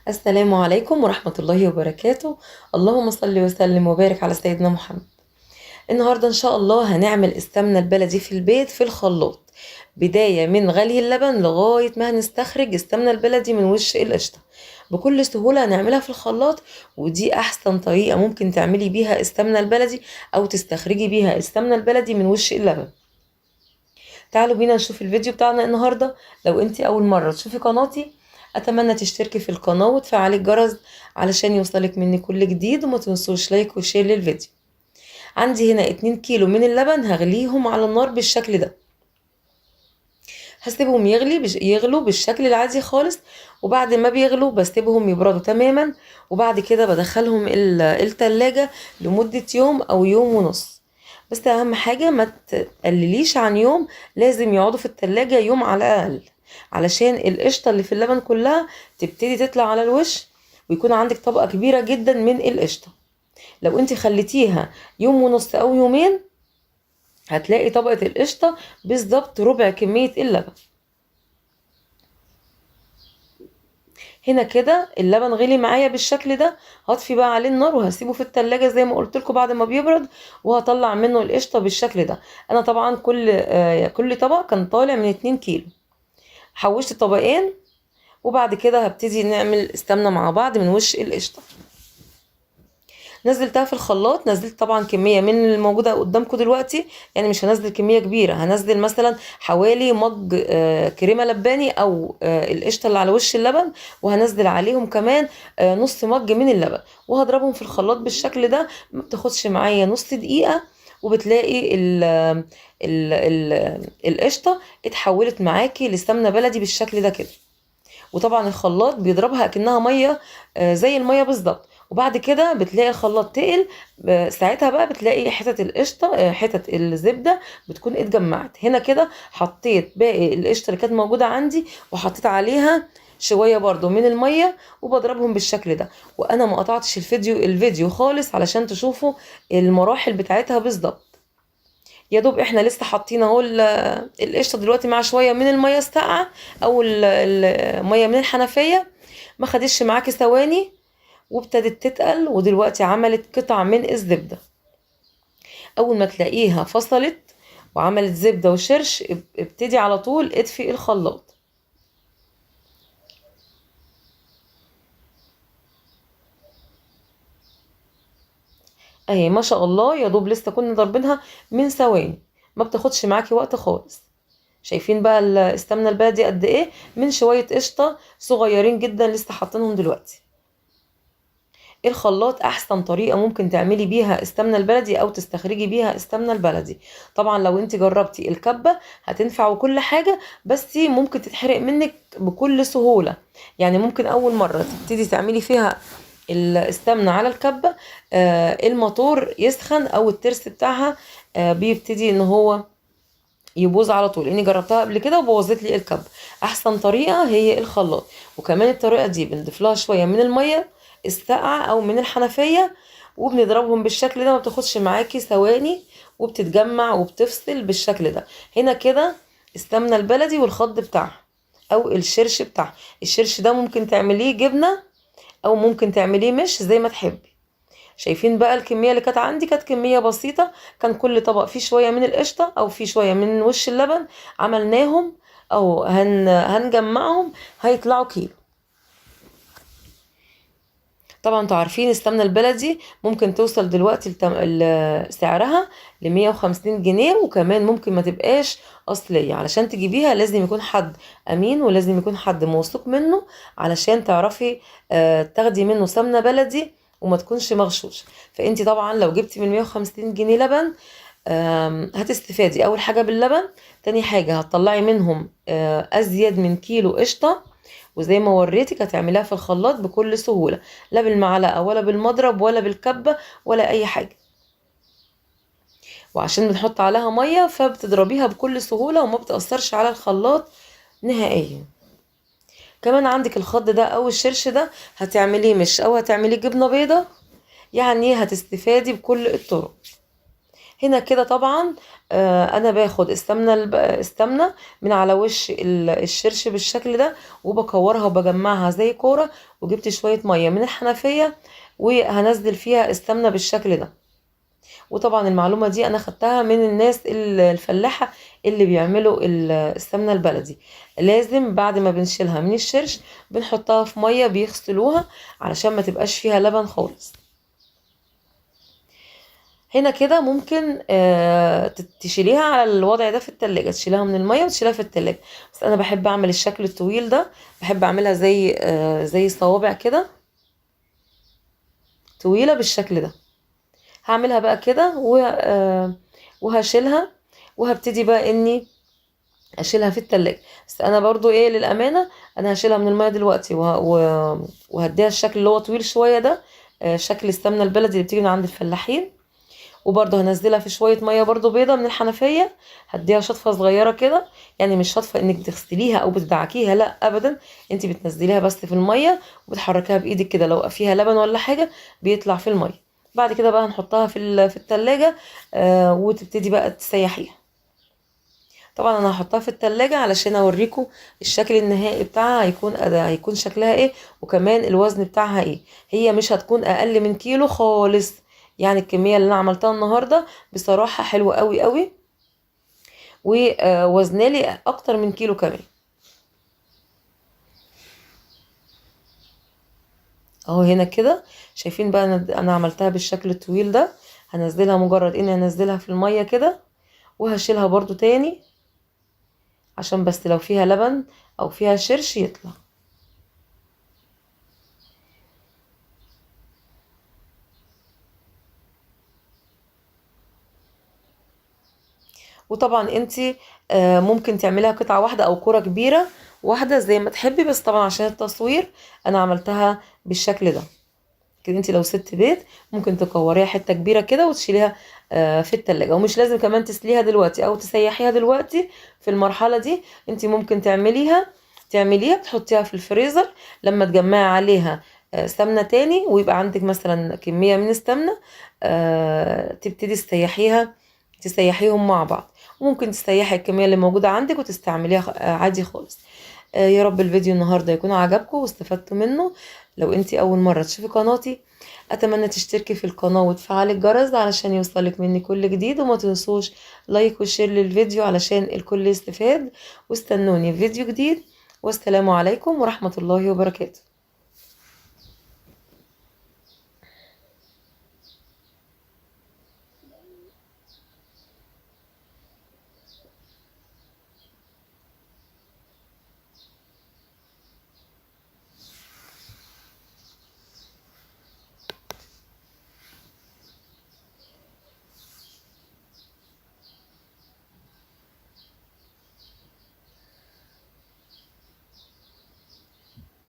السلام عليكم ورحمة الله وبركاته. اللهم صل وسلم وبارك على سيدنا محمد. النهاردة إن شاء الله هنعمل السمنة البلدي في البيت في الخلاط، بداية من غلي اللبن لغاية ما هنستخرج السمنة البلدي من وش القشطة. بكل سهولة هنعملها في الخلاط، ودي أحسن طريقة ممكن تعملي بيها السمنة البلدي أو تستخرجي بيها السمنة البلدي من وش اللبن. تعالوا بينا نشوف الفيديو بتاعنا النهاردة. لو انتي أول مرة تشوفي قناتي أتمنى تشتركي في القناة وتفعلي الجرس علشان يوصلك مني كل جديد، وما تنسوش لايك وشير للفيديو. عندي هنا 2 كيلو من اللبن هغليهم على النار بالشكل ده. هسيبهم يغلوا بالشكل العادي خالص، وبعد ما بيغلوا بسيبهم يبردوا تماما، وبعد كده بدخلهم التلاجة لمدة يوم أو يوم ونص. بس أهم حاجة ما تقلليش عن يوم، لازم يقعدوا في التلاجة يوم على الأقل، علشان القشطة اللي في اللبن كلها تبتدي تطلع على الوش، ويكون عندك طبقة كبيرة جدا من القشطة. لو انت خليتيها يوم ونص أو يومين هتلاقي طبقة القشطة بالظبط ربع كمية اللبن. هنا كده اللبن غلي معايا بالشكل ده، هطفي بقى عليه النار وهسيبه في التلاجة زي ما قلت لكم بعد ما بيبرد، وهطلع منه القشطة بالشكل ده. انا طبعا كل طبق كان طالع من 2 كيلو، حوشت طبقين، وبعد كده هبتدي نعمل السمنة مع بعض من وش القشطة. نزلتها في الخلاط، نزلت طبعا كميه من الموجوده قدامكم دلوقتي، يعني مش هنزل كميه كبيره، هنزل مثلا حوالي مج كريمه لباني او القشطه اللي على وش اللبن، وهنزل عليهم كمان نص مج من اللبن، وهضربهم في الخلاط بالشكل ده. ما بتاخدش معايا نص دقيقه، وبتلاقي القشطه اتحولت معاكي لسمنه بلدي بالشكل ده كده. وطبعا الخلاط بيضربها اكنها ميه، زي الميه بالظبط. وبعد كده بتلاقي الخلاط تقل، ساعتها بقى بتلاقي حتت القشطه، حتت الزبده بتكون اتجمعت. هنا كده حطيت باقي القشطه اللي كانت موجوده عندي، وحطيت عليها شويه برضو من الميه، وبضربهم بالشكل ده. وانا ما قطعتش الفيديو خالص علشان تشوفوا المراحل بتاعتها بالظبط. يا دوب احنا لسه حاطين اهو القشطه دلوقتي مع شويه من الميه الساقعه او الميه من الحنفيه، ما خدتش معاكي ثواني وابتدت تتقل، ودلوقتي عملت قطع من الزبده. اول ما تلاقيها فصلت وعملت زبده وشرش، ابتدي على طول اطفي الخلاط. اهي ما شاء الله، يا دوب لسه كنا ضاربينها من ثواني، ما بتاخدش معاكي وقت خالص. شايفين بقى السمنه البلدي قد ايه؟ من شويه قشطه صغيرين جدا لسه حاطينهم دلوقتي. الخلاط احسن طريقه ممكن تعملي بيها السمنه البلدي او تستخرجي بيها السمنه البلدي. طبعا لو انت جربتي الكبه هتنفع وكل حاجه، بس ممكن تتحرق منك بكل سهوله. يعني ممكن اول مره تبتدي تعملي فيها السمنه على الكبه، الموتور يسخن او الترس بتاعها بيبتدي ان هو يبوظ على طول، لاني جربتها قبل كده وبوظت لي الكب. احسن طريقه هي الخلاط، وكمان الطريقه دي بنضيف لها شويه من الميه الساقعه او من الحنفيه، وبنضربهم بالشكل ده، ما بتاخدش معاكي ثواني، وبتتجمع وبتفصل بالشكل ده. هنا كده السمنه البلدي والخض بتاعها او الشرش بتاعها. الشرش ده ممكن تعمليه جبنه او ممكن تعمليه مش زي ما تحبي. شايفين بقى الكمية اللي كانت عندي كانت كمية بسيطة، كان كل طبق فيه شوية من القشطة أو فيه شوية من وش اللبن، عملناهم أو هنجمعهم هيطلعوا كيلو. طبعا انتوا عارفين السمنة البلدي ممكن توصل دلوقتي سعرها ل150 جنيه، وكمان ممكن ما تبقاش أصلية. علشان تجيبيها لازم يكون حد أمين، ولازم يكون حد موثوق منه علشان تعرفي تاخدي منه سمنة بلدي وما تكونش مغشوش. فانتي طبعا لو جبتي من 150 جنيه لبن، هتستفادي اول حاجة باللبن، تاني حاجة هتطلعي منهم ازيد من كيلو قشطة، وزي ما وريتك هتعمليها في الخلاط بكل سهولة، لا بالمعلقة ولا بالمضرب ولا بالكبة ولا اي حاجة. وعشان بنحط عليها مية فبتضربيها بكل سهولة وما بتأثرش على الخلاط نهائيا. كمان عندك الخض ده او الشرش ده هتعمليه مش او هتعمليه جبنة بيضة، يعني هتستفادي بكل الطرق. هنا كده طبعا انا باخد السمنه من على وش الشرش بالشكل ده، وبكورها وبجمعها زي كوره، وجبت شويه ميه من الحنفيه وهنزل فيها السمنه بالشكل ده. وطبعا المعلومه دي انا خدتها من الناس الفلاحه اللي بيعملوا السمنه البلدي. لازم بعد ما بنشيلها من الشرش بنحطها في ميه بيغسلوها علشان ما تبقاش فيها لبن خالص. هنا كده ممكن تشيليها على الوضع ده في التلاجة، تشيلها من المية وتشيلها في التلاجة. بس انا بحب اعمل الشكل الطويل ده، بحب اعملها زي صوابع كده طويلة بالشكل ده. هعملها بقى كده وهشيلها، وهبتدي بقى اني اشيلها في التلاجة. بس انا برضو ايه للامانة، انا هشيلها من المية دلوقتي وهديها الشكل اللي هو طويل شوية ده، شكل السمنة البلدي اللي بتيجي من عند الفلاحين. وبرضه هنزلها في شويه ميه برضه بيضه من الحنفيه، هديها شطفه صغيره كده. يعني مش شطفه انك بتغسليها او بتدعكيها، لا ابدا، انت بتنزليها بس في الميه وبتحركيها بايدك كده، لو فيها لبن ولا حاجه بيطلع في الميه. بعد كده بقى هنحطها في التلاجة، وتبتدي بقى تسيحيها. طبعا انا هحطها في التلاجة علشان اوريكم الشكل النهائي بتاعها هيكون شكلها ايه، وكمان الوزن بتاعها ايه. هي مش هتكون اقل من كيلو خالص. يعني الكمية اللي انا عملتها النهاردة بصراحة حلوة قوي قوي، ووزنالي اكتر من كيلو كمان. اهو هنا كده شايفين بقى انا عملتها بالشكل الطويل ده. هنزلها مجرد اني انزلها في المية كده، وهشيلها برضو تاني عشان بس لو فيها لبن او فيها شرش يطلع. وطبعا انتي ممكن تعمليها قطعة واحدة او كرة كبيرة واحدة زي ما تحبي، بس طبعا عشان التصوير انا عملتها بالشكل ده. كده انتي لو ست بيت ممكن تكوريها حتة كبيرة كده وتشيليها في التلاجة. ومش لازم كمان تسليها دلوقتي او تسيحيها دلوقتي. في المرحلة دي انتي ممكن تعمليها تحطيها في الفريزر، لما تجمعي عليها سمنة تاني ويبقى عندك مثلا كمية من السمنة، تبتدي تسيحيهم مع بعض. وممكن تسيحي الكمية اللي موجودة عندك وتستعمليها عادي خالص. يا رب الفيديو النهاردة يكون عجبكم واستفدتوا منه. لو انتي اول مرة تشوفي قناتي اتمنى تشتركي في القناة وتفعلي الجرس علشان يوصلك مني كل جديد. وما تنسوش لايك وشير للفيديو علشان الكل يستفاد. واستنوني في فيديو جديد، والسلام عليكم ورحمة الله وبركاته.